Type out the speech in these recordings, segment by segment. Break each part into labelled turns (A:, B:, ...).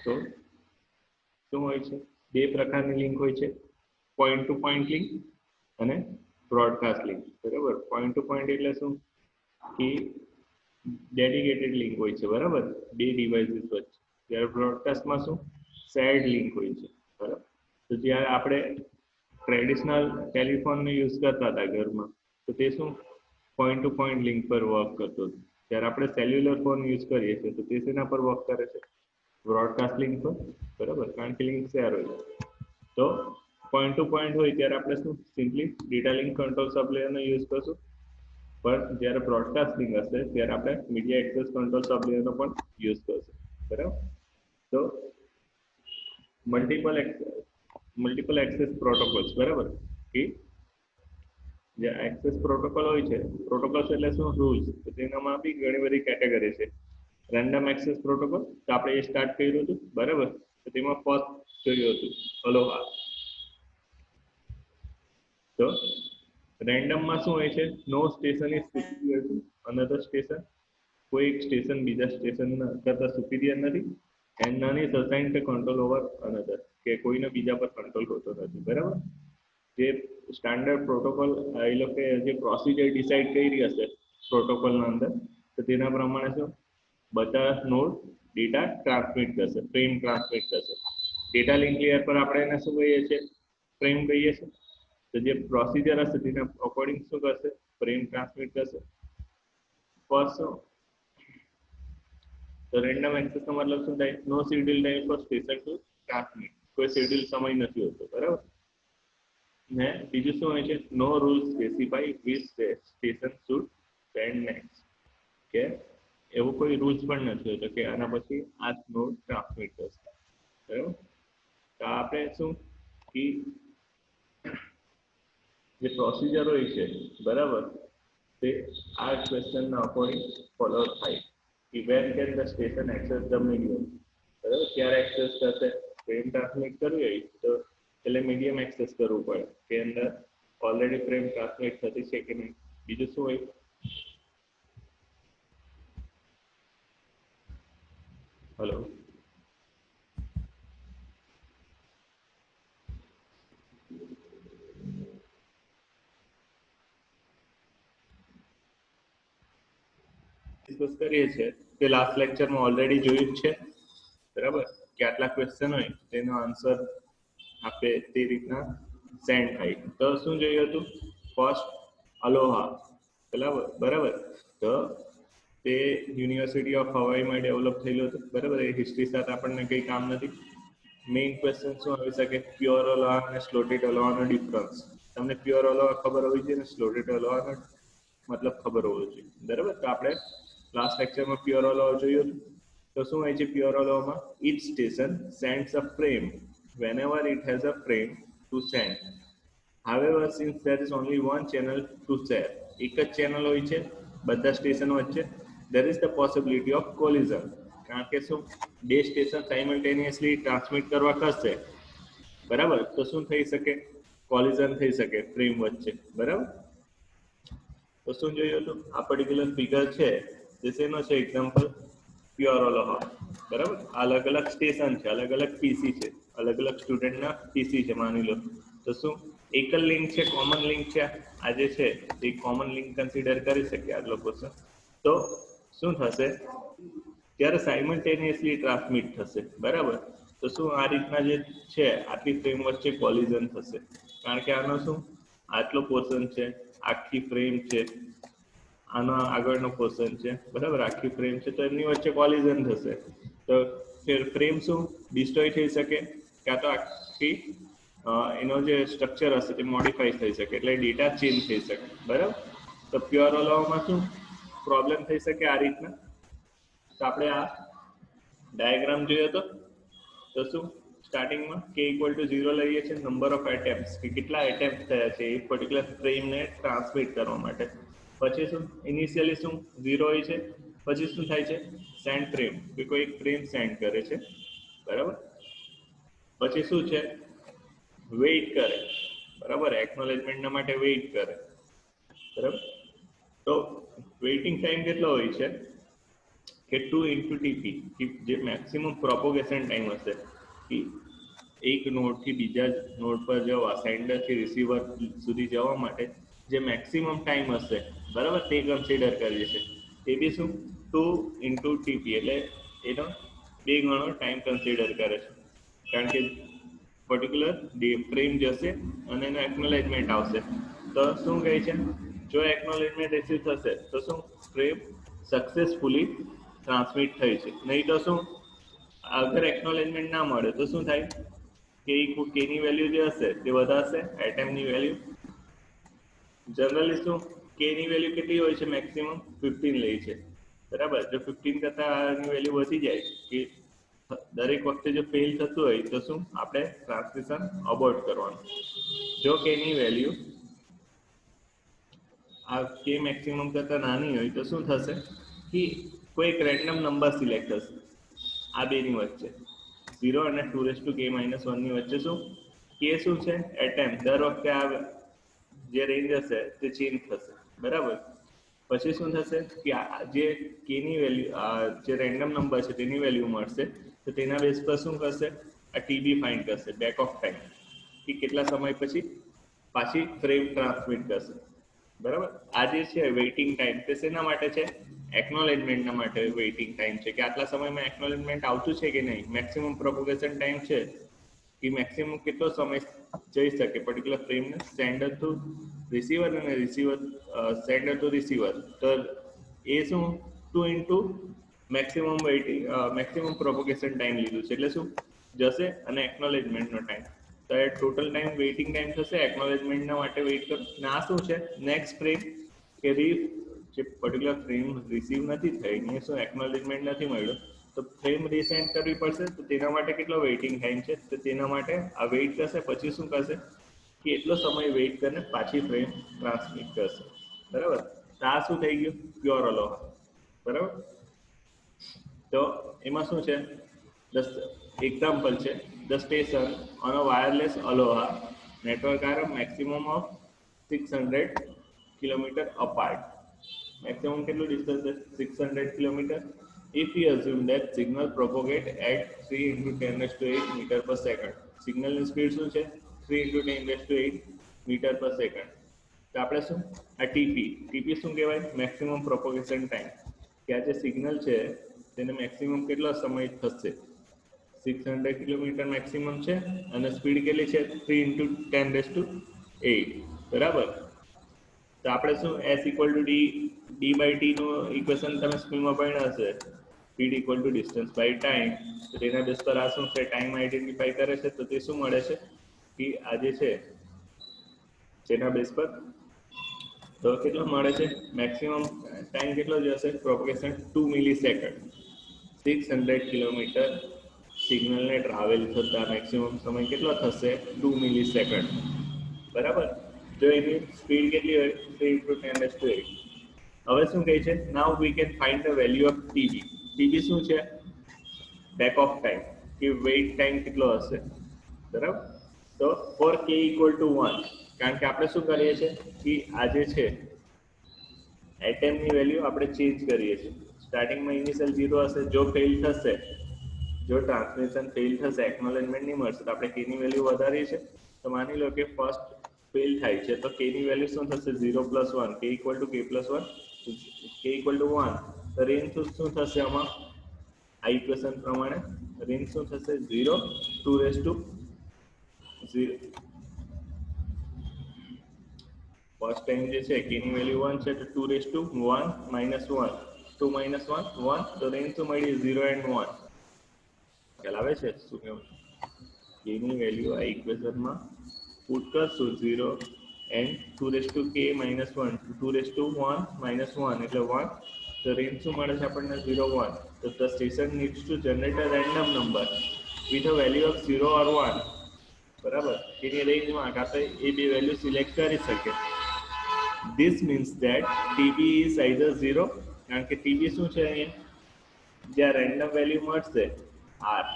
A: તો શું હોય છે? બે પ્રકારની લિંક હોય છે, પોઈન્ટ ટુ પોઈન્ટ લિંક અને બ્રોડકાસ્ટ લિંક. બરાબર, પોઈન્ટ ટુ પોઈન્ટ એટલે શું કે ડેડિકેટેડ લિંક હોય છે, બરાબર, બે ડિવાઇસીસ વચ્ચે. જ્યારે બ્રોડકાસ્ટમાં શું શેર્ડ લિંક હોય છે, બરાબર. તો જ્યારે આપણે ટ્રેડિશનલ ટેલિફોનનો યુઝ કરતા હતા ઘરમાં, તો તે શું પોઈન્ટ ટુ પોઈન્ટ લિંક પર વર્ક કરતો હતો. જ્યારે આપણે સેલ્યુલર ફોન યુઝ કરીએ છીએ તો તે શેના પર વર્ક કરે છે? બ્રોડકાસ્ટ લિંક પર, બરાબર, કારણ કે લિંક શેર હોય. તો પોઈન્ટ ટુ પોઈન્ટ હોય ત્યારે આપણે શું સિમ્પલી ડેટા લિંક કંટ્રોલ સબ લેયરનો યુઝ કરશું. પણ જ્યારે બ્રોડકાસ્ટ લિંક હશે ત્યારે આપણે મીડિયા એક્સેસ કંટ્રોલ સબ લેયરનો પણ યુઝ કરશું, બરાબર. તો મલ્ટિપલ એક્સેસ પ્રોટોકોલ્સ, બરાબર, કે જે એક્સેસ પ્રોટોકોલ હોય છે, પ્રોટોકોલ્સ એટલે શું રૂલ્સ, તો તેનામાં બી ઘણી બધી કેટેગરી છે. રેન્ડમ એક્સેસ પ્રોટોકોલ, તો આપણે એ સ્ટાર્ટ કર્યું હતું, બરાબર. તો તેમાં ફર્સ્ટ જોયું હતું અલોહા. તો રેન્ડમમાં શું હોય છે? No station is superior to another station. કોઈ એક સ્ટેશન બીજા સ્ટેશન કરતા સુપીરિયર નથી. And none is assigned the control over another, કે કોઈને બીજા પર કંટ્રોલ હોતો નથી, બરાબર. જે સ્ટાન્ડર્ડ પ્રોટોકોલ એ લોકો જે પ્રોસિજર ડિસાઇડ કરી હશે પ્રોટોકોલના અંદર, તો તેના પ્રમાણે શું બધા નોડ ડેટા ટ્રાન્સમિટ કરશે, ફ્રેમ ટ્રાન્સમિટ કરશે. ડેટા લિંક લેયર પર આપણે એને શું કહીએ છીએ? ફ્રેમ કહીએ છીએ. તો જે પ્રોસિજર હશે તેના અકોર્ડિંગ શું કરશે? ફ્રેમ ટ્રાન્સમિટ કરશે. ફર્સ્ટ તો રેન્ડમ એક્સેસનો મતલબ શું થાય? No schedule time for station to transmit. કોઈ શેડ્યુલ સમય નથી હોતો, બરાબર. ને બીજું શું હોય છે? No rule specify which station should send next, કે એવો કોઈ રૂલ્સ પણ નથી હોતો કે આના પછી આ નોડ ટ્રાન્સમિટ કરશે, બરાબર. તો આપણે શું કે જે પ્રોસિજર હોય છે, બરાબર, તે આ ક્વેશ્ચનના અકોર્ડિંગ ફોલો થાય. કે when can the station access the medium, બરાબર, ક્યારે એક્સેસ કરશે? ફ્રેમ ટ્રાન્સમિટ કરવી હોય તો એટલે મીડિયમ એક્સેસ કરવું પડે કે અંદર ઓલરેડી ફ્રેમ ટ્રાન્સમિટ થતી છે કે નહીં. બીજું શું હોય? હલો, ડિસ્કસ કરીએ છીએ કે લાસ્ટ લેક્ચરમાં ઓલરેડી જોયું છે, બરાબર, કે આટલા ક્વેશ્ચન હોય તેનો આન્સર આપે તે રીતના સેન્ડ થાય. તો શું જોયું હતું? ફર્સ્ટ અલોહા, બરાબર. તો તે યુનિવર્સિટી ઓફ હવાઈમાં ડેવલપ થયેલું હતું, બરાબર. એ હિસ્ટ્રી સાથે આપણને કંઈ કામ નથી. મેઇન ક્વેશ્ચન શું આવી શકે? પ્યોર અલોહા અને સ્લોટેડ અલોહાનો ડિફરન્સ. તમને પ્યોર અલોહા ખબર હોવી જોઈએ ને સ્લોટેડ અલોહાનો મતલબ ખબર હોવો જોઈએ, બરાબર. તો આપણે લાસ્ટ લેક્ચરમાં પ્યોર અલોહા જોયું. તો શું હોય છે પ્યોર અલોહામાં? Each station sends a frame whenever it has a frame to send. However, since there is only one channel to share, એક જ ચેનલ હોય છે બધા સ્ટેશન વચ્ચે, there is the possibility of collision. કારણ કે શું બે સ્ટેશન સાયમલ્ટેનિયસલી ટ્રાન્સમિટ કરવા કરશે, બરાબર, તો શું થઈ શકે? કોલિઝન થઈ શકે ફ્રેમ વચ્ચે, બરાબર. તો શું જોયું હતું? આ પર્ટિક્યુલર ફિગર છે જે શેનો છે? એક્ઝામ્પલ પ્યોર અલોહા, બરાબર. અલગ અલગ સ્ટેશન છે, અલગ અલગ પીસી છે, અલગ અલગ સ્ટુડન્ટના પીસી છે, માની લો. તો શું એકલ લિંક છે, કોમન લિંક છે? આ જે છે એ કોમન લિંક કન્સિડર કરી શકીએ આ લોકો. તો શું થશે? ત્યારે સાયમલ્ટેનિયસલી ટ્રાન્સમિટ થશે, બરાબર. તો શું આ રીતના જે છે આટલી ફ્રેમ વચ્ચે કોલિઝન થશે, કારણ કે આનો શું આટલો પોર્શન છે, આખી ફ્રેમ છે, આનો આગળનો પોર્શન છે, બરાબર, આખી ફ્રેમ છે. તો એમની વચ્ચે કોલિઝન થશે. તો ફ્રેમ શું ડિસ્ટ્રોય થઈ શકે, કાં તો આખી એનો જે સ્ટ્રક્ચર હશે તે મોડિફાઈ થઈ શકે, એટલે ડેટા ચેન્જ થઈ શકે, બરાબર. તો પ્યોર અલોહામાં શું પ્રોબ્લેમ થઈ શકે આ રીતના? તો આપણે આ ડાયાગ્રામ જોયો હતો. તો શું સ્ટાર્ટિંગમાં k = 0 લઈએ છીએ, નંબર ઓફ એટેમ્પ્ટ્સ, કે કેટલા એટેમ્પ્ટ થયા છે એ પર્ટિક્યુલર ફ્રેમને ટ્રાન્સમિટ કરવા માટે. પછી શું ઇનિશિયલી શું 0 હોય છે. પછી શું થાય છે? સેન્ડ ફ્રેમ, કે કોઈ એક ફ્રેમ સેન્ડ કરે છે, બરાબર. પછી શું છે? વેઇટ કરે, બરાબર, એકનોલેજમેન્ટના માટે વેઇટ કરે, બરાબર. તો વેઇટિંગ ટાઈમ કેટલો હોય છે? કે 2 ઇન્ટુ ટીપી જે મેક્સિમમ પ્રોપોગેશન ટાઈમ હશે કે એક નોડથી બીજા નોડ પર જવા સેન્ડરથી રિસીવર સુધી જવા માટે જે મેક્સિમમ ટાઈમ હશે બરાબર તે કન્સિડર કરીએ છીએ તે બી શું 2 ઇન્ટુ ટીપી એટલે એનો 2 ગણો ટાઈમ કન્સિડર કરે છે કારણ કે પર્ટિક્યુલર ફ્રેમ જશે અને એનો એકનોલેજમેન્ટ આવશે તો શું કહે છે જો એકનોલેજમેન્ટ રિસીવ થશે તો શું ફ્રેમ સક્સેસફુલી ટ્રાન્સમિટ થઈ છે નહીં તો શું અગર એકનોલેજમેન્ટ ના મળે તો શું થાય કે કે ની વેલ્યુ જે હશે તે વધારશે એટમની વેલ્યુ જનરલી શું કે ની વેલ્યુ કેટલી હોય છે મેક્સિમમ 15 લે છે બરાબર જો 15 કરતા ની વેલ્યુ વધી જાય કે દરેક વખતે જો ફેલ થતું હોય તો શું આપણે ટ્રાન્સમિશન અબોર્ટ કરવાનું જો કે ની વેલ્યુ આ કે મેક્સિમમ કરતા નાની હોય તો શું થશે કે કોઈ એક રેન્ડમ નંબર સિલેક્ટ થશે આ બેની વચ્ચે 0 અને 2k-1 ની વચ્ચે શું કે શું છે એટમ દર વખતે આ જે રેન્જ હશે તે ચેન્જ થશે બરાબર પછી શું થશે કે જે કે ની વેલ્યુ જે રેન્ડમ નંબર છે તેની વેલ્યુ મળશે તો તેના બેઝ પર શું કરશે આ ટીબી ફાઇન્ડ કરશે બેક ઓફ ટાઈમ કે કેટલા સમય પછી પાછી ફ્રેમ ટ્રાન્સમિટ કરશે બરાબર આ જે છે વેઇટિંગ ટાઈમ તે શેના માટે છે એકનોલેજમેન્ટના માટે વેઇટિંગ ટાઈમ છે કે આટલા સમયમાં એકનોલેજમેન્ટ આવતું છે કે નહીં મેક્સિમમ પ્રોપોગેશન ટાઈમ છે કે મેક્સિમમ કેટલો સમય જઈ શકે પર્ટિક્યુલર ફ્રેમને સેન્ડર ટુ રિસીવર અને રિસીવર સેન્ડર ટુ રિસીવર તો એ શું 2 into maximum waiting maximum propagation time લીધું છે એટલે શું જશે અને એકનોલેજમેન્ટનો ટાઈમ તો એ ટોટલ ટાઈમ વેઇટિંગ ટાઈમ થશે એકનોલેજમેન્ટના માટે વેઇટ કરો અને આ શું છે નેક્સ્ટ ફ્રેમ કે જે પર્ટિક્યુલર ફ્રેમ રિસીવ નથી થઈ એને શું એકનોલેજમેન્ટ નથી મળ્યો તો ફ્રેમ રીસેન્ડ કરવી પડશે તો તેના માટે કેટલો વેઇટિંગ ટાઈમ છે તો તેના માટે આ વેઇટ કરશે પછી શું કરશે કે એટલો સમય વેઇટ કરીને પાછી ફ્રેમ ટ્રાન્સમિટ કરશે બરાબર તો આ શું થઈ ગયું પ્યોર અલોહા બરાબર તો એમાં શું છે એક્ઝામ્પલ છે the station on a wireless ALOHA network are maximum of 600 kilometre apart maximum કેટલું ડિસ્ટન્સ છે 600 kilometre if we assume that signal propagate at 3 into 10 raised to 8 meter per second signal ની speed શું છે 3 into 10 raised to 8 metre પર second તો આપણે શું આ ટીપી શું કહેવાય મેક્સિમમ પ્રોપોગેશન ટાઈમ કે આ જે સિગ્નલ છે તેને મેક્સિમમ કેટલો સમય થશે 600 કિલોમીટર મેક્સિમમ છે અને સ્પીડ કેટલી છે 3 into 10 raised to 8 બરાબર તો આપણે શું s equal to d by t નું ઇક્વેશન તમે સ્કૂલમાં ભણ્યા હશે speed equal to distance by time તો તેના બેઝ પર આ શું છે ટાઈમ આઈડેન્ટિફાઈ કરે છે તો તે શું મળે છે કે આ જે છે જેના બેઝ પર તો કેટલો મળે છે મેક્સિમમ ટાઈમ કેટલો જશે પ્રોપગેશન 2 મિલી સેકન્ડ 600 કિલોમીટર સિગ્નલને ટ્રાવેલ થતા મેક્સિમમ સમય કેટલો થશે 2 મિલી સેકન્ડ બરાબર જો એની સ્પીડ કેટલી હોય 3 into 10 raised to 8 હવે શું કહે છે now we can find the value of TB શું છે બેક ઓફ ટાઈમ કે વેઇટ ટાઈમ કેટલો હશે બરાબર તો ફોર k ઇક્વલ ટુ 1 કારણ કે આપણે શું કરીએ છીએ કે આ જે છે એટમની વેલ્યુ આપણે ચેન્જ કરીએ છીએ સ્ટાર્ટિંગમાં ઇનિશિયલ 0 હશે જો ફેલ થશે જો ટ્રાન્સમિશન ફેલ થશે એકનોલેજમેન્ટ નહીં મળશે તો આપણે k ની વેલ્યુ વધારીએ છીએ તો માની લો કે ફર્સ્ટ ફેલ થાય છે તો k ની વેલ્યુ શું થશે 0 + 1 k = k + 1 k = 1 તો રેન્જ શું થશે આમાં આ ઇક્વેશન પ્રમાણે રેન્જ શું થશે 0 2 raised to 0 ફર્સ્ટ ટાઈમ જે છે k ની વેલ્યુ 1 છે તો 2 raised to 1 - 1 2 - 1 1 તો રેન્જ શું મળી 0 and 1 ખ્યાલ આવે છે શું કહેવું k ની વેલ્યુ આ ઇક્વેશનમાં પુટ કરશું 0 and 2 raised to k - 1 2 raised to 1 - 1 એટલે 1 તો રેન્જ શું મળે છે આપણને 0 1 તો the station needs to generate a random number with a value of 0 or 1 બરાબર તેની રેન્જમાં કાં તો એ બે વેલ્યુ સિલેક્ટ કરી શકે this means that tb is either 0 કારણ કે tb શું છે અહીંયા જ્યાં રેન્ડમ વેલ્યુ મળશે r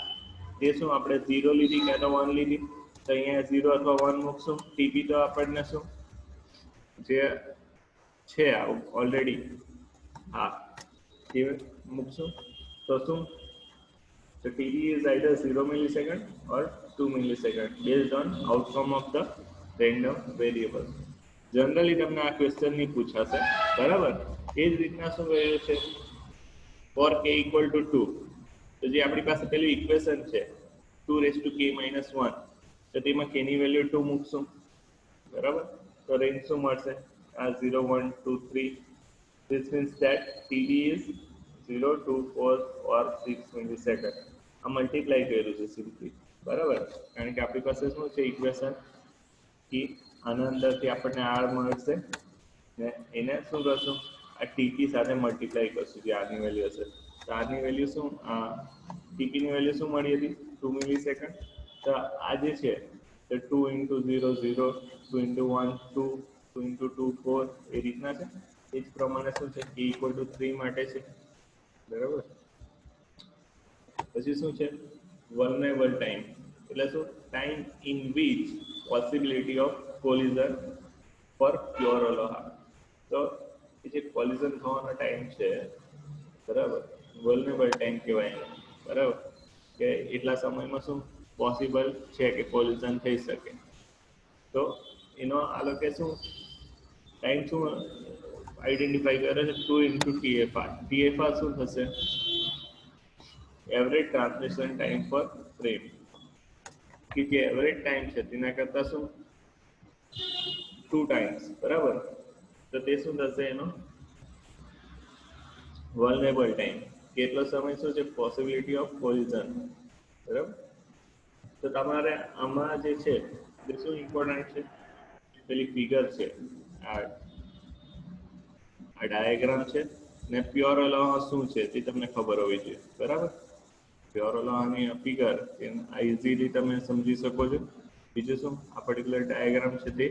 A: તે શું આપણે 0 લીધી કાં તો 1 લીધી તો અહીંયા 0 અથવા 1 મૂકશું tb તો આપણને શું જે છે ઓલરેડી હા એ મૂકશું તો શું, the TB is either 0 millisecond or 2 millisecond based on outcome of the random variable. Generally તમને આ ક્વેશ્ચન નહીં પૂછાશે, બરાબર. એ જ રીતના શું કહ્યું છે, for k equal to 2, તો જે આપણી પાસે પેલું ઇક્વેશન છે 2 raised to k minus 1, તો તેમાં k ની વેલ્યુ 2 મૂકશું, બરાબર. તો રેન્જ શું મળશે, આ 0 1 2 3. This means that TB is 0 2 4 or 6 millisecond. આ મલ્ટીપ્લાય કર્યું છે સિમ્પલી, બરાબર. કારણ કે આપણી પાસે શું છે ઇક્વેશન, કે આના અંદરથી આપણને r મળશે ને એને શું કરશું, આ ટીપી સાથે મલ્ટીપ્લાય કરશું જે આરની વેલ્યુ હશે. તો આરની વેલ્યુ શું, ટીપીની વેલ્યુ શું મળી હતી 2 મિલીસેકન્ડ. તો આ જે છે તો 2 into 0 0, 2 into 1 2, 2 into 2 4, એ રીતના છે. એ જ પ્રમાણે શું છે k equal to 3 માટે છે, બરાબર. પછી શું છે વલ્નરેબલ ટાઈમ, એટલે શું, time in which possibility of collision for pure ALOHA. તો એ જે કોલિઝન થવાનો ટાઈમ છે, બરાબર, વલ્નરેબલ ટાઈમ કહેવાય એને, બરાબર, કે એટલા સમયમાં શું પોસિબલ છે કે કોલિઝન થઈ શકે. તો એનો આ લોકો શું ટાઈમ શું આઈડેન્ટિફાઈ કરે છે, 2 into TFR. TFR શું થશે, એવરેજ ટ્રાન્સમિશન ટાઈમ પર ફ્રેમ, કે જે એવરેજ ટાઈમ છે તેના કરતાં શું 2 ટાઈમ્સ, બરાબર. તો તે શું થશે એનો વલ્નરેબલ ટાઈમ, કેટલો સમય શું છે પોસિબિલિટી ઓફ કોલિઝન, બરાબર. તો તમારે આમાં જે છે તે શું ઇમ્પોર્ટન્ટ છે, પેલી ફિગર છે, આ ડાયાગ્રામ છે ને પ્યોર અલોહા શું છે તે તમને ખબર હોવી જોઈએ, બરાબર. પ્યોર અલોહાની ફિગર આ ઇઝીલી તમે સમજી શકો છો. બીજું શું, આ પર્ટિક્યુલર ડાયાગ્રામ છે તે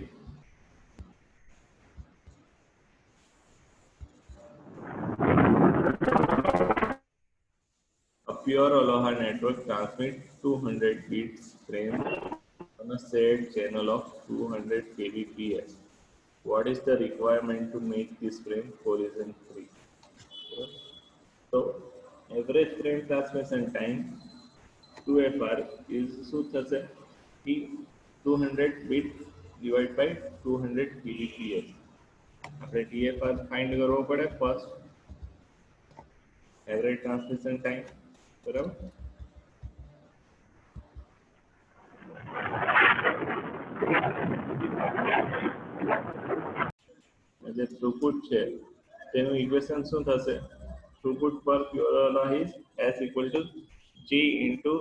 A: a pure Aloha network transmits 200 bits frame on a shared channel of 200 kbps. What is the requirement to make this frame collision free? So, average frame transmission time 2FR is શું થશે, કે 200 bit divided by 200 kbps. આપણે TFR find કરવો પડે first, average transmission time, બરાબર. જે throughput છે તેનું ઇક્વેશન શું થશે, થ્રુપુટ પર pure Aloha is S equal to G into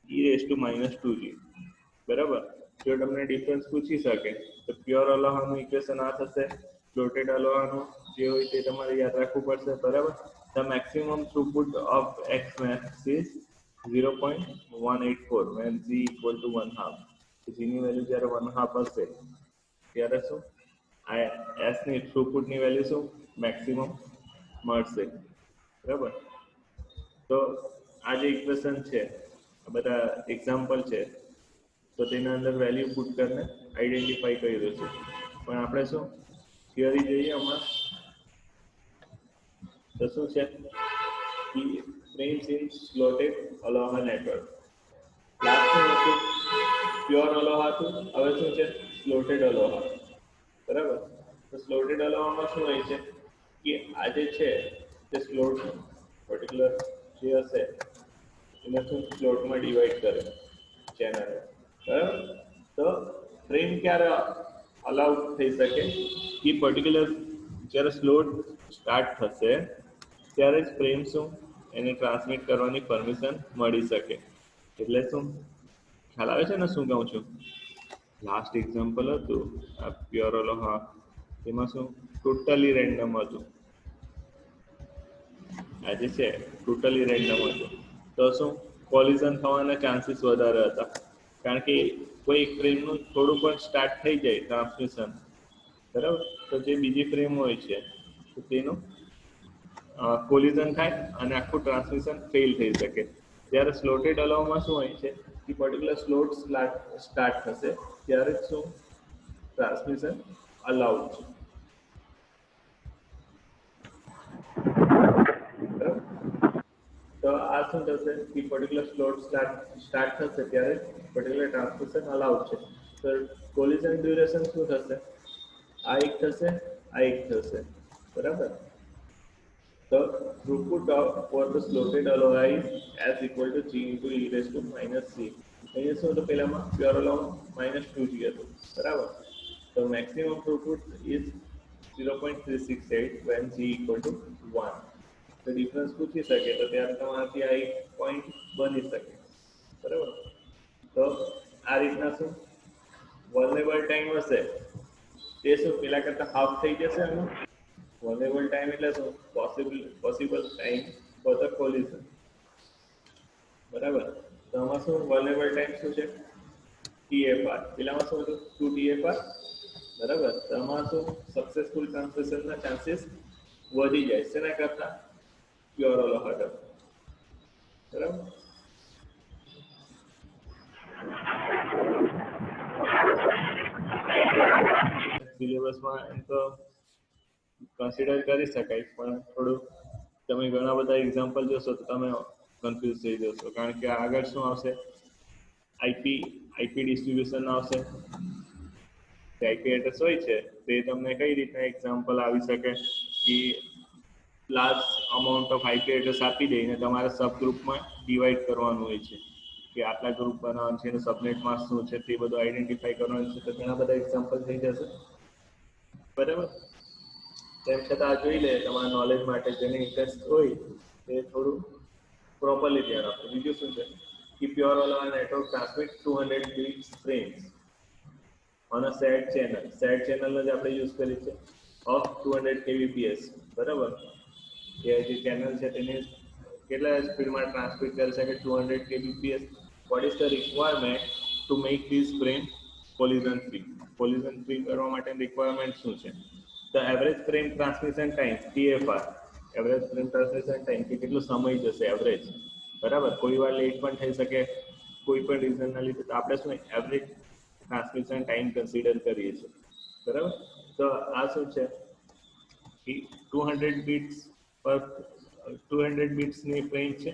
A: e raised to minus 2G, બરાબર. જો તમને ડિફરન્સ પૂછી શકે તો પ્યોર અલોહાનું ઇક્વેશન આ થશે, ફ્લોટેડ અલોહાનું જે હોય તે તમારે યાદ રાખવું પડશે, બરાબર. The maximum throughput of XMax is 0.184 when G equal to 1/2. G ની વેલ્યુ જ્યારે 1/2 હશે ત્યારે શું આ S ની થ્રુપુટની વેલ્યુ શું મેક્સિમમ મળશે, બરાબર. તો આ જે ઇક્વેશન છે આ બધા એક્ઝામ્પલ છે, તો તેના અંદર વેલ્યુ પુટ કરીને આઈડેન્ટિફાઈ કર્યું છે. પણ આપણે શું થિયરી જોઈએ હમણાં, તો શું છે frames in slotted Aloha network. Last શું હતું, પ્યોર અલોહા હતું, હવે શું છે સ્લોટેડ અલોહા, બરાબર. તો સ્લોટેડ અલોહામાં શું હોય છે કે આ જે છે તે સ્લોટ પર્ટિક્યુલર જે હશે એને શું સ્લોટમાં ડિવાઈડ કરે ચેનલ, બરાબર. તો ફ્રેમ ક્યારે અલાઉડ થઈ શકે કે પર્ટિક્યુલર જ્યારે સ્લોટ સ્ટાર્ટ થશે ત્યારે જ ફ્રેમ શું એને ટ્રાન્સમિટ કરવાની પરમિશન મળી શકે. એટલે શું ખ્યાલ આવે છે ને શું કહું છું. લાસ્ટ એક્ઝામ્પલ હતું આ પ્યોર અલોહા, એમાં શું ટોટલી રેન્ડમ હતું, આજે છે ટોટલી રેન્ડમ હતું. તો શું કોલિઝન થવાના ચાન્સીસ વધારે હતા, કારણ કે કોઈ એક ફ્રેમનું થોડું પણ સ્ટાર્ટ થઈ જાય ટ્રાન્સમિશન, બરાબર, તો જે બીજી ફ્રેમ હોય છે તો તેનું કોલિઝન થાય અને આખું ટ્રાન્સમિશન ફેલ થઈ શકે. જ્યારે સ્લોટેડ અલાઉમાં શું હોય છે કે પર્ટિક્યુલર સ્લોટ સ્ટાર્ટ થશે ત્યારે જ શું ટ્રાન્સમિશન અલાઉડ છે. તો આ શું થશે કે પર્ટિક્યુલર સ્લોટ સ્ટાર્ટ થશે ત્યારે પર્ટિક્યુલર ટ્રાન્સમિશન અલાઉડ છે. તો કોલિઝન ડ્યુરેશન શું થશે? આ એક થશે, આ એક થશે, બરાબર. The throughput for the slotted alloy is as equal to g into e raised to minus c. અહીંયા શું હતું પહેલામાં પ્યોર અલાઉ -2g હતું, બરાબર. તો maximum throughput is 0.368 when g equal to 1. તો ડિફરન્સ પૂછી શકે તો ત્યારે તમારાથી આ એક પોઈન્ટ બની શકે, બરાબર. તો આ રીતના શું વલ્નેરેબલ ટાઈમ હશે તે શું પેલા કરતા હાફ થઈ જશે આનું. વલ્નેરેબલ ટાઈમ એટલે શું possible time for the collision, બરાબર. તો આમાં શું વલ્નેરેબલ ટાઈમ શું છે? TFR. પેલામાં શું હતું? 2 TFR, બરાબર. તો આમાં શું સક્સેસફુલ ટ્રાન્સમિશનના ચાન્સીસ વધી જાય છે એના કરતા પ્યોર ઓલો હટો, બરાબર. સિલેબસમાં એમ તો કન્સિડર કરી શકાય પણ થોડું તમે ઘણા બધા એક્ઝામ્પલ જોશો તો તમે કન્ફ્યુઝ થઈ જશો, કારણ કે આગળ શું આવશે? આઈપી ડિસ્ટ્રીબ્યુશન આવશે. આઈપી એડ્રેસ હોય છે તે તમને કઈ રીતના એક્ઝામ્પલ આવી શકે કે large amount of IP address આપી દઈને તમારે સબ ગ્રુપમાં ડિવાઈડ કરવાનું હોય છે કે આટલા ગ્રુપ બનાવવાનું છે, એનું સબનેટ માસ્ક શું છે તે બધું આઈડેન્ટિફાઈ કરવાનું છે. તો ઘણા બધા એક્ઝામ્પલ થઈ જશે, બરાબર. તેમ છતાં આ જોઈ લે તમારા નોલેજ માટે, જેને ઇન્ટરેસ્ટ હોય તે થોડું પ્રોપરલી ધ્યાન આપો. બીજું શું છે કે pure Ola network transmit 200 bits frames on a shared channel. shared channel જ આપણે યુઝ કરી છે of 200 kbps, બરાબર. કે જે ચેનલ છે તેને કેટલા સ્પીડમાં ટ્રાન્સમિટ કરી શકે? 200 kbps. what is the requirement to make this frame collision free? collision free કરવા માટેની રિક્વાયરમેન્ટ શું છે? The average frame transmission time, TFR. Average frame transmission time કે કેટલો સમય જશે એવરેજ, બરાબર. કોઈ વાર લેટ પણ થઈ શકે કોઈ પણ રીઝનના લીધે, તો આપણે શું એવરેજ ટ્રાન્સમિશન ટાઈમ કન્સિડર કરીએ છીએ, બરાબર. તો આ શું છે કે 200 બિટ્સ પર 200 બિટ્સની ફ્રેમ છે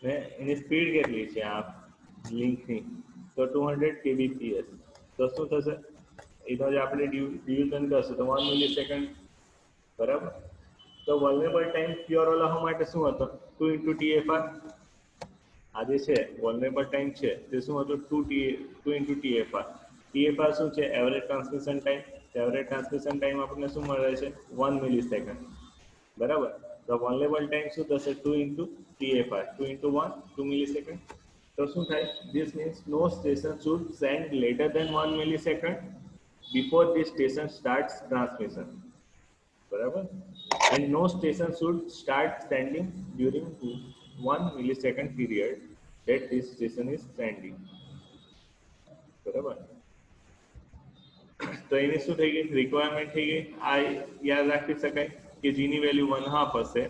A: ને એની સ્પીડ કેટલી છે આ લિંકની? તો 200 kbps. તો શું થશે? એનો જે આપણે ડિવિઝન કરશું તો 1 મિલીસેકન્ડ, બરાબર. તો વલ્નેરેબલ ટાઈમ પ્યોર ઓલા માટે શું હતો? 2 into TFR. આ જે છે વલ્નેરેબલ ટાઈમ છે તે શું હતો? 2 into TFR. TFR શું છે? Average transmission time. Average transmission time આપણને શું મળે છે? 1 મિલીસેકન્ડ, બરાબર. તો વલ્નેરેબલ ટાઈમ શું થશે? 2 into TFR. 2 into 1, 2 millisecond. તો શું થાય? This means no station should send later than 1 millisecond before the station starts transmission, બરાબર. and no station should start sending during 1 millisecond period that this station is sending, બરાબર. તો એની શું થઈ ગઈ? Requirement થઈ ગઈ. આ યાદ રાખી શકાય કે g ની વેલ્યુ 1/2 હશે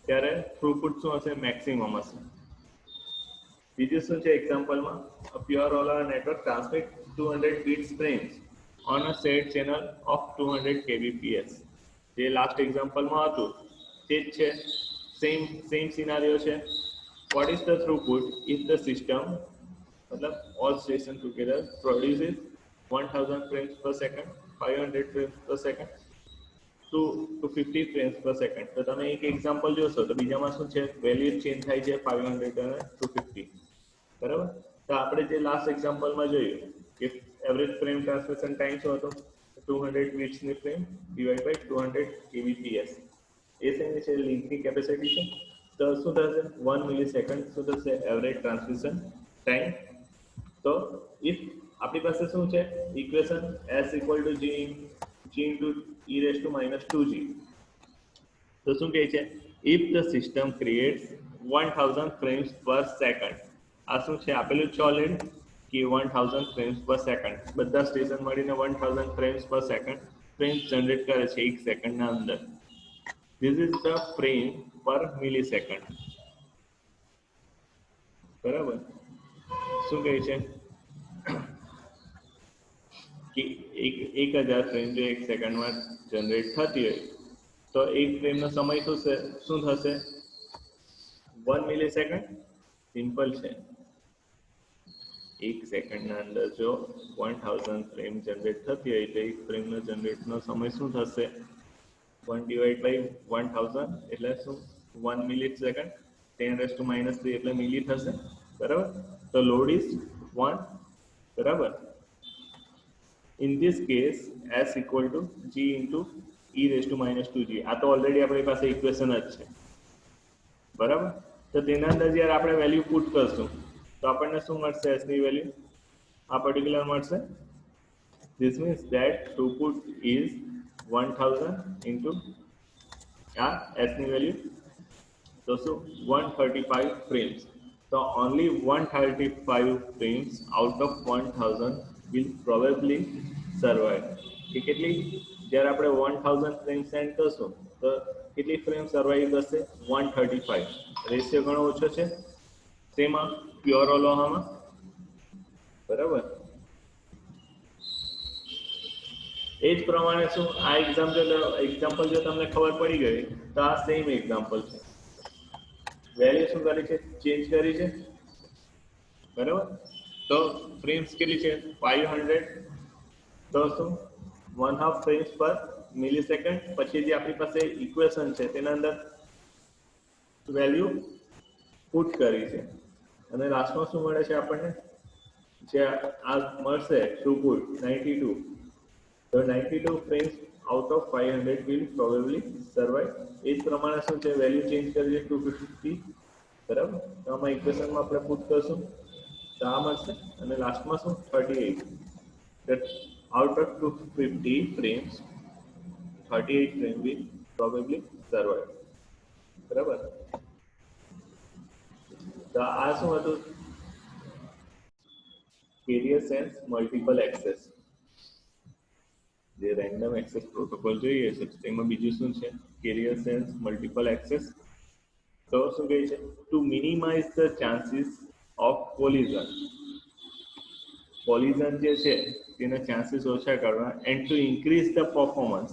A: ત્યારે થ્રુપુટ શું હશે? મેક્સિમમ હશે. બીજું શું છે એક્ઝામ્પલમાં? Pure Ola network transmit 200 bits frames on a shared channel of 200 kbps. જે લાસ્ટ એક્ઝામ્પલમાં હતું તે જ છે, સેમ સિનારીઓ છે. what is the throughput if the system मतलब all station together produces 1000 frames per second, 500 frames per second to 50 frames per second? તો તમે એક એક્ઝામ્પલ જોશો તો બીજામાં શું છે? વેલ્યુ ચેન્જ થાય છે 500 અને 250, બરાબર. તો આપણે જે લાસ્ટ એક્ઝામ્પલમાં જોયું કે એવરેજ ફ્રેમ ટ્રાન્સમિશન ટાઈમ શું હતો? 200 બિટ્સની ફ્રેમ ડિવાઇડ બાય 200 kbps. એ શેની છે? લિંકની કેપેસિટી છે. તો શું થશે? 1 મિલીસેકન્ડ શું થશે? Average transmission time. તો ઇફ આપણી પાસે શું છે equation? s equal to g into e raised to -2g. તો શું કહે છે? if the system creates 1000 frames per second. આ શું છે? આપેલું છે ઓલરેડી કે 1000 frames per second. બધા સ્ટેશન મળીને 1000 frames per second frames generate કરે છે 1 સેકન્ડના અંદર. this is the frame per millisecond, બરાબર. શું કહે છે કે 1000 ફ્રેમ જો 1 સેકન્ડમાં જનરેટ થતી હોય તો એક ફ્રેમનો સમય શું થશે? 1 મિલીસેકન્ડ સિમ્પલ છે. 1 સેકન્ડના અંદર જો 1000 ફ્રેમ જનરેટ થતી હોય તો એક ફ્રેમનો જનરેટનો સમય શું થશે? 1 ડિવાઇડ બાય 1000 એટલે શું? 1 મિલીસેકન્ડ. 10⁻³ એટલે મિલી થશે, બરાબર? તો લોડ ઇઝ 1, બરાબર? In this case, S equal to G into e⁻²g. આ તો ઓલરેડી આપણી પાસે ઇક્વેશન જ છે, બરાબર? તો તેના અંદર જ્યારે આપણે વેલ્યુ પુટ કરશું તો આપણને શું મળશે? S ની વેલ્યુ આ પર્ટિક્યુલર મળશે. This means that throughput is 1000 into આ S ની વેલ્યુ તો શું? 135 frames. So only 135 frames out of 1000 will probably survive. કે કેટલી? જ્યારે આપણે 1000 ફ્રેમ સેન્ડ કરશું તો કેટલી ફ્રેમ સર્વાઈવ કરશે? 135. રેશિયો ઘણો ઓછો છે તેમાં પ્યોર અલોહામાં, બરાબર? એ જ પ્રમાણે શું આ એક્ઝામ્પલ જો તમને ખબર પડી ગઈ તો આ સેમ એક્ઝામ્પલ છે. વેલ્યુ શું કરી છે? ચેન્જ કરી છે, બરાબર? તો ફ્રેમ્સ કેટલી છે? 500. તો શું? 1/2 ફ્રેમ્સ પર મિલીસેકન્ડ. પછી જે આપણી પાસે ઇક્વેશન છે તેના અંદર વેલ્યુ પુટ કરી છે અને લાસ્ટમાં શું મળે છે આપણને? જે આ મળશે થ્રુપુટ 92. તો 92 frames out of 500 will probably survive. એ જ પ્રમાણે શું છે? વેલ્યુ ચેન્જ કરી છે 250, બરાબર? તો આમાં ઇક્વેશનમાં આપણે પુટ કરશું તો આ મળશે અને લાસ્ટમાં શું? 38. that out of 250 frames 38 frames will probably survive, બરાબર? તો આ શું હતું? carrier sense multiple access. જે રેન્ડમ એક્સેસ પ્રોટોકોલ જોઈએ છે તેમાં બીજું શું છે? carrier sense multiple access. તો શું કહે છે? to minimize the chances of collision. Collision જે છે તેના ચાન્સીસ ઓછા કરવા and two increase the performance.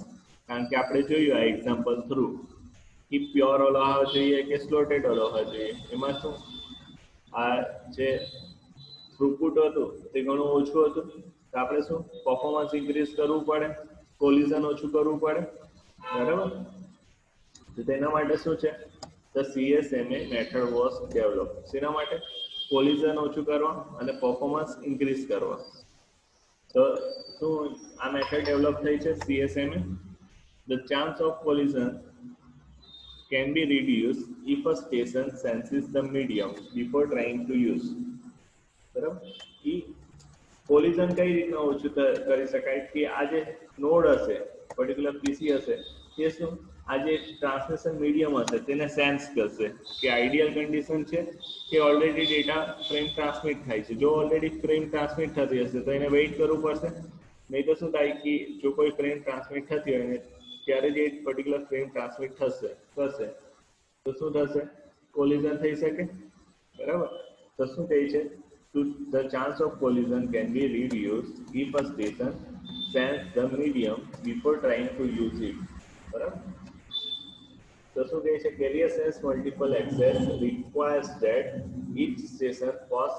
A: કારણ કે આપણે જોયું આ એક્ઝામ્પલ થ્રુ કે પ્યોર અલોહા જોઈએ કે સ્લોટેડ અલોહા જોઈએ, એમાં શું આ જે થ્રુપુટ હતું તે ઘણું ઓછું હતું. તો આપણે શું પરફોર્મન્સ ઇન્ક્રીઝ કરવું પડે, કોલિઝન ઓછું કરવું પડે, બરાબર? તો તેના માટે શું છે? The CSMA method was develop. શેના માટે? કોલિઝન ઓછું કરવા અને પરફોર્મન્સ ઇન્ક્રીઝ કરવા. તો શું આ મેથડ ડેવલપ થઈ છે? CSMA. The chance of collision can be reduced if a station senses the medium before trying to use. બરાબર? એ કોલિઝન કઈ રીતના ઓછું કરી શકાય કે આ જે નોડ હશે, પર્ટિક્યુલર પીસી હશે, તે શું આ જે ટ્રાન્સમિશન મીડિયમ હશે તેને સેન્સ કરશે કે આઈડિયલ કન્ડિશન છે કે ઓલરેડી ડેટા ફ્રેમ ટ્રાન્સમિટ થાય છે. જો ઓલરેડી ફ્રેમ ટ્રાન્સમિટ થતી હશે તો એને વેઇટ કરવું પડશે. નહીં તો શું થાય કે જો કોઈ ફ્રેમ ટ્રાન્સમિટ થતી હોય ને ત્યારે જે પર્ટિક્યુલર ફ્રેમ ટ્રાન્સમિટ કરશે તો શું થશે? કોલિઝન થઈ શકે, બરાબર? તો શું કહે છે? The chance of collision can be reduced if a station sense the medium before trying to use it, બરાબર? તો શું કહે છે? carrier sense multiple access requires that each station first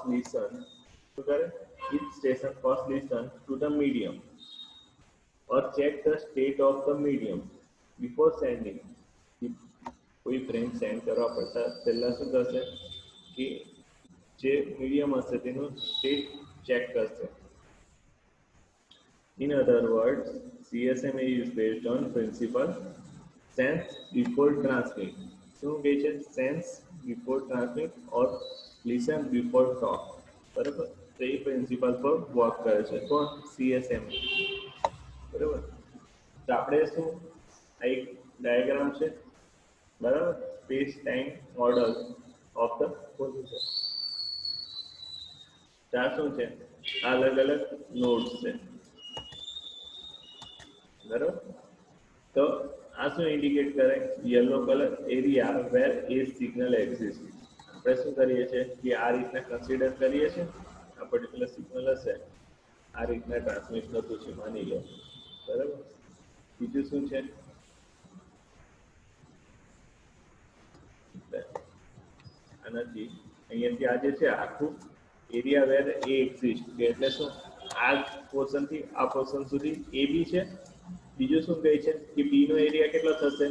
A: listen to the medium or check the state of the medium before sending. કોઈ frame send કરવા પડતા પહેલા શું કરશે કે જે મીડિયમ હશે તેનું સ્ટેટ ચેક કરશે. In other words, CSMA is based on principle sense before transmit. શું કહે છે? sense before transmit or listen before talk, બરાબર? તો એ પ્રિન્સિપલ પર વર્ક કરે છે. કોણ? CSMA, બરાબર? તો આપણે શું આ એક ડાયાગ્રામ છે, બરાબર? Space time model of the collision. ત્યાં શું છે? અલગ અલગ નોડ્સ છે, બરાબર? તો આ શું ઇન્ડિકેટ કરે? યલો કલર એરિયા વેર એ સિગ્નલ એક્ઝિસ્ટ. આપણે શું કરીએ છીએ કે આ રીતના કન્સિડર કરીએ છીએ, આ પર્ટિક્યુલર સિગ્નલ હશે આ રીતના ટ્રાન્સમિટ થતું છે માની લો, બરાબર? બીજું શું છે? આનાથી અહીંયાથી આ જે છે આખું એરિયા વેર એ એક્ઝિસ્ટ કે એટલે શું આ પોર્શનથી આ પોર્શન સુધી એ બી છે. બીજું શું કહે છે કે બી નો એરિયા કેટલો થશે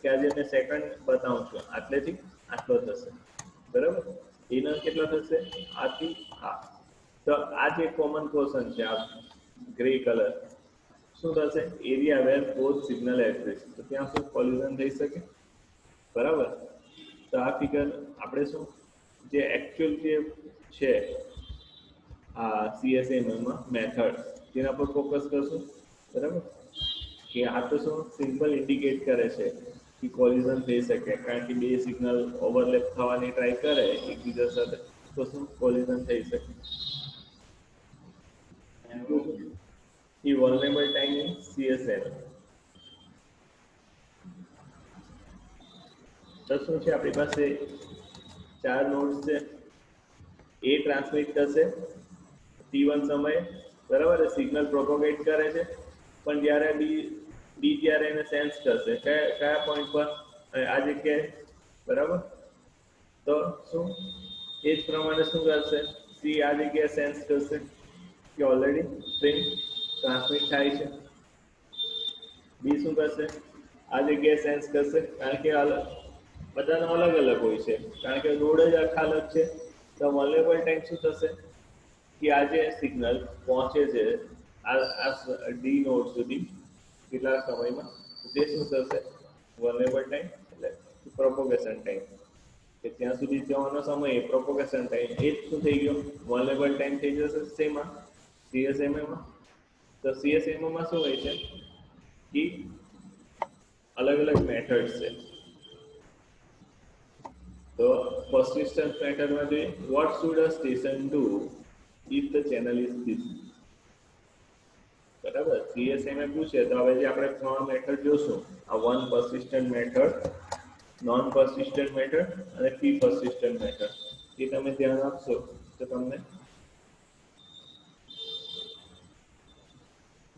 A: કે આજે મેં સેકન્ડ બતાવું છું આટલેથી આટલો થશે, બરાબર. એનો કેટલો થશે આથી આ. તો આ જે કોમન પોર્શન છે આ ગ્રે કલર શું થશે એરિયા વેર બોથ સિગ્નલ એક્ઝિસ્ટ, તો ત્યાં શું કોલિઝન થઈ શકે, બરાબર. તો આ ફિગર આપણે શું જે એકચ્યુઅલ જે છે આ CSMમાં મેથડ તેના પર ફોકસ કરશું, બરાબર. કે આ તો શું સિમ્પલ ઇન્ડિકેટ કરે છે કે કોલિઝન થઈ શકે કારણ કે બે સિગ્નલ ઓવરલેપ થવાની ટ્રાય કરે એકબીજા સાથે તો શું કોલિઝન થઈ શકે. The vulnerable time in CSM. તો શું છે આપણી પાસે 4 નોડ્સ છે. એ ટ્રાન્સમિટ કરશે T1 સમયે, બરાબર, સિગ્નલ પ્રોપોગેટ કરે છે. પણ જ્યારે બી જ્યારે એને સેન્સ કરશે કયા પોઈન્ટ પર આ જગ્યાએ, બરાબર. તો શું એ જ પ્રમાણે શું કરશે સી આ જગ્યાએ સેન્સ કરશે કે ઓલરેડી સ્ટ્રીમ ટ્રાન્સમિટ થાય છે. બી શું કરશે આ જગ્યાએ સેન્સ કરશે કારણ કે બધાનો અલગ અલગ હોય છે કારણ કે નોડ જ આખા અલગ છે. તો વલ્નેરેબલ ટાઈમ શું થશે કે આ જે સિગ્નલ પહોંચે છે આ ડી નોડ સુધી કેટલા સમયમાં તે શું થશે વલ્નેરેબલ ટાઈમ એટલે પ્રોપોગેશન ટાઈમ કે ત્યાં સુધી જવાનો સમય પ્રોપોગેશન ટાઈમ એ જ શું થઈ ગયો વલ્નેરેબલ ટાઈમ થઈ જશે શેમાં CSMમાં. તો CSMમાં શું હોય છે કે અલગ અલગ મેથડ્સ છે. તો persistence મેથડમાં જોઈએ what should a station do if the channel is busy, બરાબર. CSM પૂછે તો હવે જે આપણે 3 મેથડ જોશું આ one persistent method, non persistent method અને p persistent મેથડ એ તમે ધ્યાન આપશો તો તમને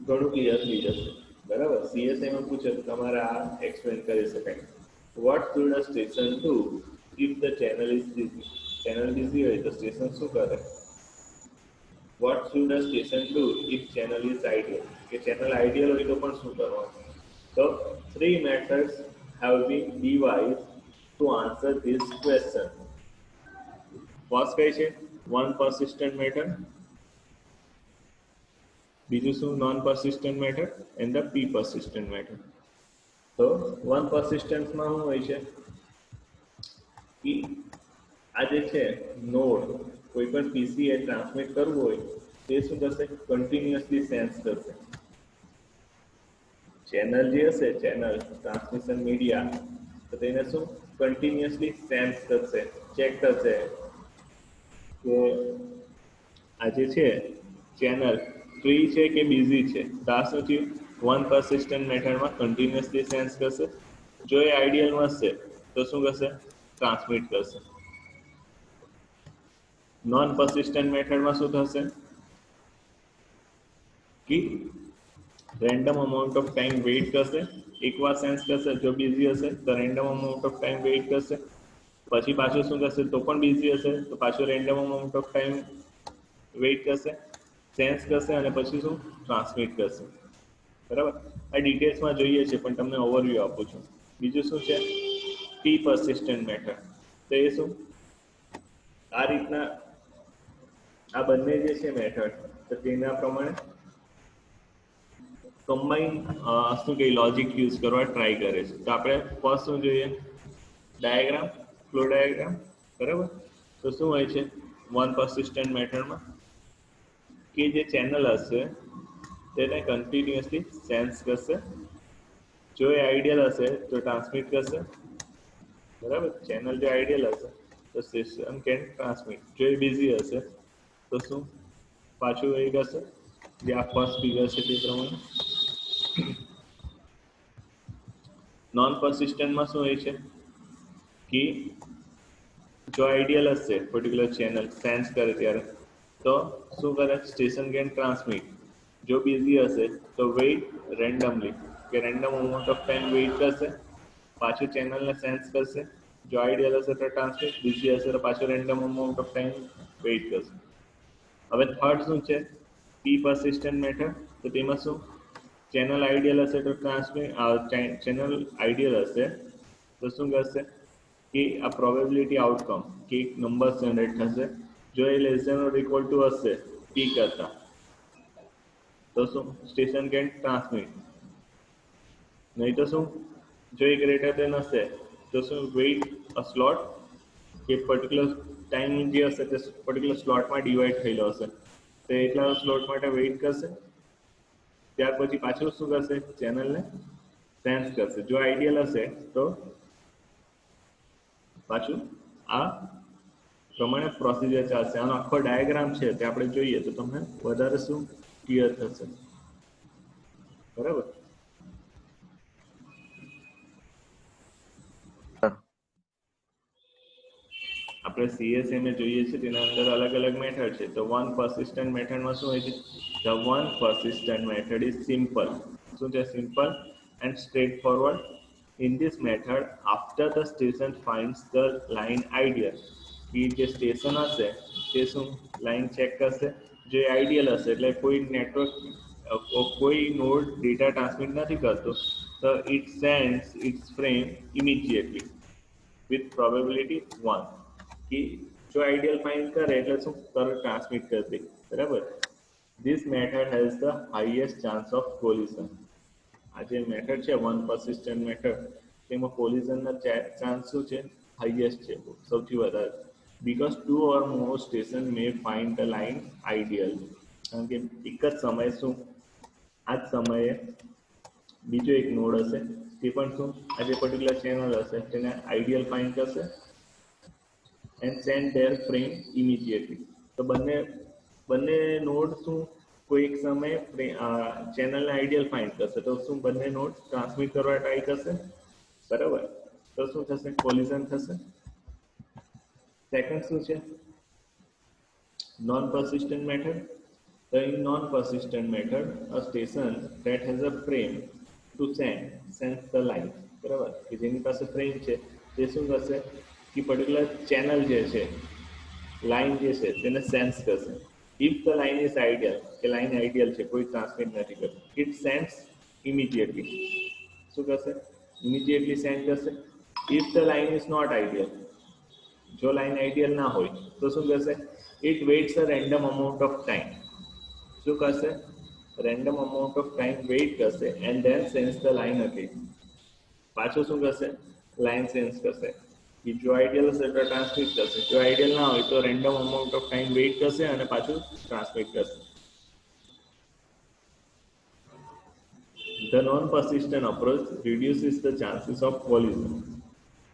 A: ઘણું ક્લિયર થઈ જશે, બરાબર. CSM પૂછે તો તમારે આ એક્સપ્લેન કરી શકાય. what should a station do if the channel is busy, channel busy હોય તો સ્ટેશન શું કરે. what should a station do if channel is ideal, કે ચેનલ આઈડિયલ હોય તો પણ શું કરવાનું. તો 3 methods have been devised to answer this question. First કઈ છે વન persistent method, બીજું શું non persistent method and the p persistent method. તો વન persistence માં શું હોય છે કે આ જે છે નોડ કોઈ પણ પીસી એ ટ્રાન્સમિટ કરવું હોય તે શું કરશે કન્ટિન્યુઅસલી સેન્સ કરશે. ચેનલ જે હશે ચેનલ ટ્રાન્સમિશન મીડિયા તો તેને શું કન્ટિન્યુઅસલી સેન્સ કરશે, ચેક કરશે કે આ જે છે ચેનલ ફ્રી છે કે બિઝી છે. તો આ શું થયું વન persistent મેથડમાં કન્ટિન્યુઅસલી સેન્સ કરશે. જો એ આઈડિયલમાં હશે તો શું કરશે ટ્રાન્સમિટ કરશે. નોન persistent મેથડમાં શું થશે કે random amount of time wait કરશે, એકવાર સેન્સ કરશે જો બિઝી હશે તો random amount of time wait કરશે, પછી પાછું શું કરશે તો પણ બિઝી હશે તો પાછું random amount of time wait કરશે, સેન્સ કરશે અને પછી શું ટ્રાન્સમિટ કરશે, બરાબર. આ ડિટેલ્સમાં જોઈએ છે પણ તમને ઓવરવ્યૂ આપું છું. બીજું શું છે p persistent મેથડ. તો એ શું આ રીતના આ બંને જે છે મેથડ તો તેના પ્રમાણે કમ્બાઈન શું કે લોજિક યુઝ કરવા ટ્રાય કરે છે. તો આપણે ફર્સ્ટ શું જોઈએ ડાયાગ્રામ, ફ્લો ડાયાગ્રામ, બરાબર. તો શું હોય છે વન persistent મેથડમાં કે જે ચેનલ હશે તેને કન્ટિન્યુઅસલી સેન્સ કરશે. જો એ આઈડિયલ હશે તો ટ્રાન્સમિટ કરશે, બરાબર. ચેનલ જો આઈડિયલ હશે તો સિસ્ટમ કેન ટ્રાન્સમિટ. જો એ બિઝી હશે તો શું પાછું એ કરશે જે આ ફર્સ્ટ ફિગર છે તે પ્રમાણે. નોન persistentમાં શું હોય છે કે જો આઈડિયલ હશે પર્ટિક્યુલર ચેનલ સેન્સ કરે ત્યારે તો શું કરે સ્ટેશન કેન ટ્રાન્સમિટ. જો બિઝી હશે તો વેઇટ રેન્ડમલી કે random amount of time wait કરશે, પાછું ચેનલને સેન્સ કરશે જો આઈડિયલ હશે તો ટ્રાન્સમિટ, બીજી હશે તો પાછો random amount of time wait કરશે. હવે થર્ડ શું છે, પી persistent મેથડ. તો તેમાં શું, ચેનલ આઈડિયલ હશે તો ટ્રાન્સમિટ, ચેનલ આઈડિયલ હશે તો શું કરશે કે આ પ્રોબેબિલિટી આઉટકમ કે એક નંબર જનરેટ થશે, જો એ less than or equal to હશે પી કરતા તો શું સ્ટેશન કેન ટ્રાન્સમિટ, નહીં તો શું જો એ ગ્રેટર દેન હશે તો શું વેઇટ અ સ્લોટ, કે પર્ટિક્યુલર ટાઈમ જે હશે તે પર્ટિક્યુલર સ્લોટમાં ડિવાઈડ થયેલો હશે તો એટલા સ્લોટ માટે વેઇટ કરશે. ત્યાર પછી પાછું શું કરશે, ચેનલને સેન્સ કરશે. જો આઈડિયલ હશે તો પાછું આ પ્રમાણે પ્રોસિજર ચાલશે. આનો આખો ડાયાગ્રામ છે તે આપણે જોઈએ તો તમને વધારે શું ક્લિયર થશે. બરાબર. આપણે CSMA જોઈએ છે તેના અંદર અલગ અલગ મેથડ છે. તો વન persistent મેથડમાં શું હોય છે, the one persistent method is simple. શું છે, simple and straightforward. In this method, after the station finds the line ideal, કે જે સ્ટેશન હશે તે શું લાઈન ચેક કરશે, જે આઈડિયલ હશે એટલે કોઈ નેટવર્ક કોઈ નોડ ડેટા ટ્રાન્સમિટ નથી કરતો તો it sends its frame immediately with probability 1, कि जो आइडियल फाइंड करे એટલે શું તરત ટ્રાન્સમિટ કરી દે. બરાબર. This method has the highest chance of collision. આ જે મેથડ છે વન persistent મેથડ તેમાં કોલિઝનના ચાન્સ શું છે, હાઈએસ્ટ છે, સૌથી વધારે. because two or more station may find the line ideal. કારણ કે એક જ સમયે શું આ જ સમયે બીજો એક નોડ હશે તે પણ શું આ જે પર્ટિક્યુલર ચેનલ હશે તેને આઈડિયલ ફાઇન્ડ કરશે and send there frame immediately. તો બંને નોડ શું કોઈ એક સમયે ચેનલને આઈડિયલ ફાઇન્ડ કરશે તો શું બંને નોડ ટ્રાન્સમિટ કરવા ટ્રાય કરશે. બરાબર. તો શું થશે, કોલિઝન થશે. સેકન્ડ શું છે, non persistent method. So in non-persistent method, a station that has a frame to sense the line. બરાબર, કે જેની પાસે ફ્રેમ છે તે શું કરશે કે પર્ટિક્યુલર ચેનલ જે છે, લાઈન જે છે તેને સેન્સ કરશે. If the line is ideal, કે લાઈન આઈડિયલ છે, કોઈ ટ્રાન્સમિટ નથી કરતું, ઇટ સેન્ડ્સ ઇમિડિયેટલી. શું કરશે, ઇમિડિયેટલી સેન્ડ કરશે. If the line is not ideal, જો લાઈન આઈડિયલ ના હોય તો શું કરશે, it waits a random amount of time. શું કરશે, random amount of time wait કરશે and then sense the line again. પાછું શું કરશે, લાઈન સેન્સ કરશે. કે જો આઈડિયલ હશે તો ટ્રાન્સમિટ કરશે, જો આઈડિયલ ના હોય તો random amount of time wait કરશે અને પાછું ટ્રાન્સમિટ કરશે. The non-persistent approach reduces the chances of collision.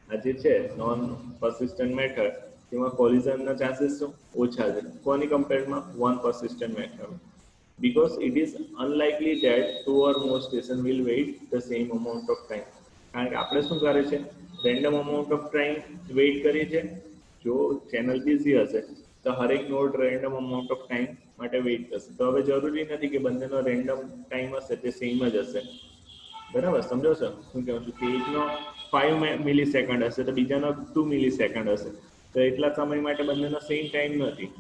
A: આ જે છે નોન persistent મેથડ તેમાં કોલિઝનના ચાન્સીસ શું ઓછા છે કોની કમ્પેરમાં, one persistent method. because it is unlikely that two or more station will wait the same amount of time. કારણ કે આપણે શું કરે છે, random amount of time wait કરીએ છીએ. જો ચેનલ બિઝી હશે તો હરેક node random amount of time માટે વેઇટ કરશે. તો હવે જરૂરી નથી કે બંનેનો રેન્ડમ ટાઈમ હશે તે સેમ જ હશે. બરાબર, સમજો છો શું કહું છું, કે એકનો 5 મિલી સેકન્ડ હશે તો બીજાનો 2 મિલી સેકન્ડ હશે. તો એટલા સમય માટે બંનેનો સેમ ટાઈમ નથી.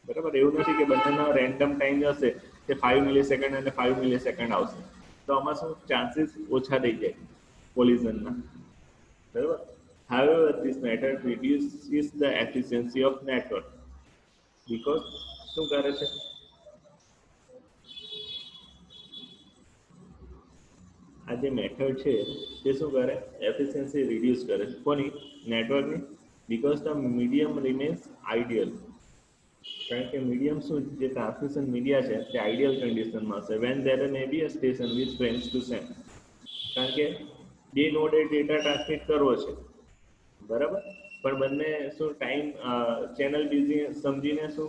A: બરાબર, એવું નથી કે બંનેનો રેન્ડમ ટાઈમ હશે તે 5 મિલી સેકન્ડ અને 5 મિલી સેકન્ડ આવશે. તો આમાં શું ચાન્સીસ ઓછા થઈ જાય કોલિઝનના. બરાબર. However, this method reduces the efficiency of network because શું કરે છે, આ જે મેથડ છે તે શું કરે, એફિશિયન્સી રિડ્યુસ કરે છે કોની, નેટવર્કની. Because the medium remains ideal. કારણ કે મીડિયમ શું, જે ટ્રાન્સમિશન મીડિયા છે તે આઈડિયલ કન્ડિશનમાં હશે when there may be a station with frames to send. કારણ કે બે નોડે ડેટા ટ્રાન્સમિટ કરવો છે. બરાબર, પણ બંને શું ટાઈમ ચેનલ બિઝી સમજીને શું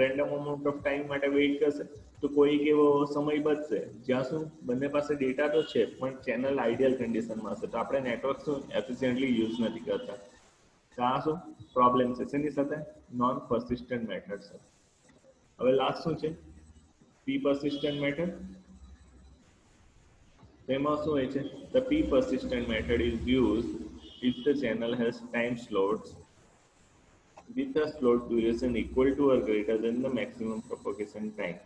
A: રેન્ડમ અમાઉન્ટ ઓફ ટાઈમ માટે વેઇટ કરશે. તો કોઈક એવો સમય બચશે જ્યાં શું બંને પાસે ડેટા તો છે પણ ચેનલ આઈડિયલ કન્ડિશનમાં હશે તો આપણે નેટવર્ક શું એફિશિયન્ટલી યુઝ નથી કરતા. તો આ શું પ્રોબ્લેમ છે શેની સાથે, નોન persistent મેથડ સાથે. હવે લાસ્ટ શું છે, પી persistent મેથડ. તેમાં શું હોય છે, the p persistent method is used if the channel has time slots with a slot duration equal to or greater than the maximum propagation time.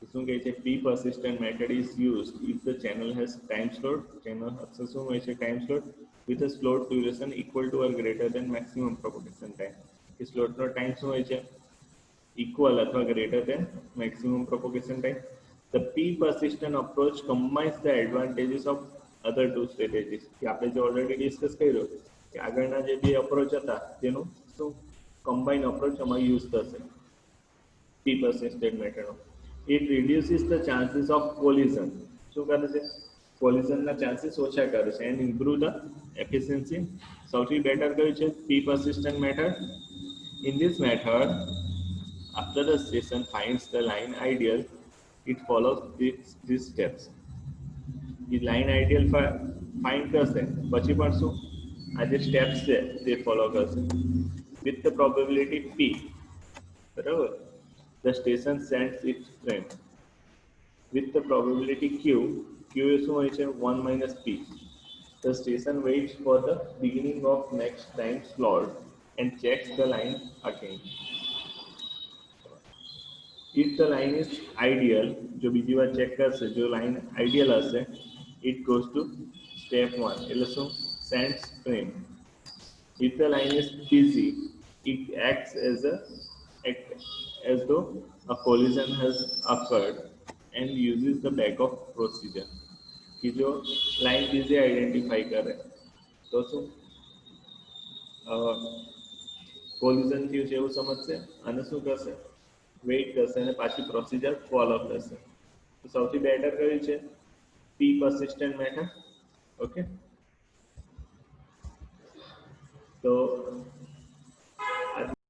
A: તો શું કહે છે p persistent method is used if the channel has time slot channel અક્ષર શું હોય છે time slot with a slot duration equal to or greater than maximum propagation time. કે slot નો time શું હોય છે equal अथवा greater than maximum propagation time. The p persistent approach combines the advantages of other two strategies. કે આપણે જે already discuss કર્યો કે આગળના જે બે approach હતા તેનું શું combine approach આમાં use થશે p persistent method. It reduces the chances of collision. શું કરે છે collision ના chances ઓછા કરે છે and improve the efficiency. સૌથી better કયું છે p persistent method. In this method, after the station finds the line ideal, it follows these steps. The line ideal find કરશે પછી પણ શું આ જે સ્ટેપ્સ છે તે ફોલો કરશે with the probability p. બરાબર the station sends its frame with the probability q. q એ શું હોય છે 1 minus p. The station waits for the beginning of next time slot and checks the line again. If the line is ideal, जो બીજી વાર check કરશે જો line ideal હશે it goes to step 1 એટલે શું sends frame. If the line is busy, it acts as though a collision has occurred and uses the backup procedure. कि जो लाइन बिजी आइडेंटिफाई करे तो શું કોલિઝન થયું છે એવું સમજશે અને શું કરશે વેઇટ કરશે અને પાછી પ્રોસિજર ફોલો કરશે. તો સૌથી બેટર કયું છે p persistent method. ઓકે તો